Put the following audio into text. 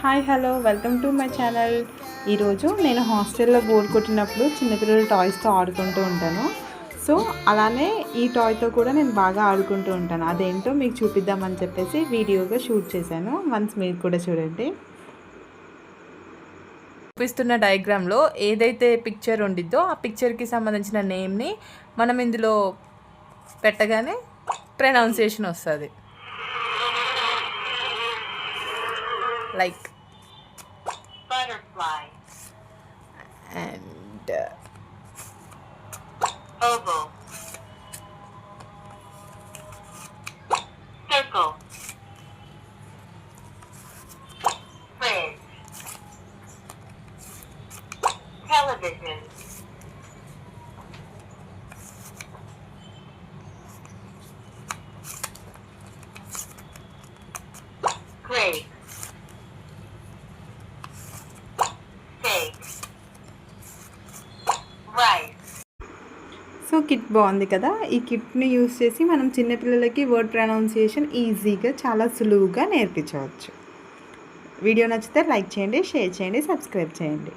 Hi hello welcome to my channel. ఈరోజు నేను హాస్టల్లో బోర్ కొట్టినప్పుడు చిన్నపిల్లల టాయ్స్తో ఆడుకుంటూ ఉంటాను. సో అలానే ఈ టాయ్తో కూడా నేను బాగా ఆడుకుంటూ ఉంటాను. అదేంటో మీకు చూపిద్దామని చెప్పేసి వీడియోగా షూట్ చేశాను. వన్స్ మీరు కూడా చూడండి. చూపిస్తున్న డయాగ్రామ్లో ఏదైతే పిక్చర్ ఉండిద్దో ఆ పిక్చర్కి సంబంధించిన నేమ్ని మనం ఇందులో పెట్టగానే ప్రొనౌన్సియేషన్ వస్తుంది. Like butterfly and oval circle fridge television grapes so kit బాగుంది కదా. ఈ కిట్ని యూస్ చేసి మనం చిన్నపిల్లలకి వర్డ్ ప్రొనౌన్సియేషన్ ఈజీగా చాలా సులువుగా నేర్పించవచ్చు. వీడియో నచ్చితే లైక్ చేయండి, షేర్ చేయండి, సబ్స్క్రైబ్ చేయండి.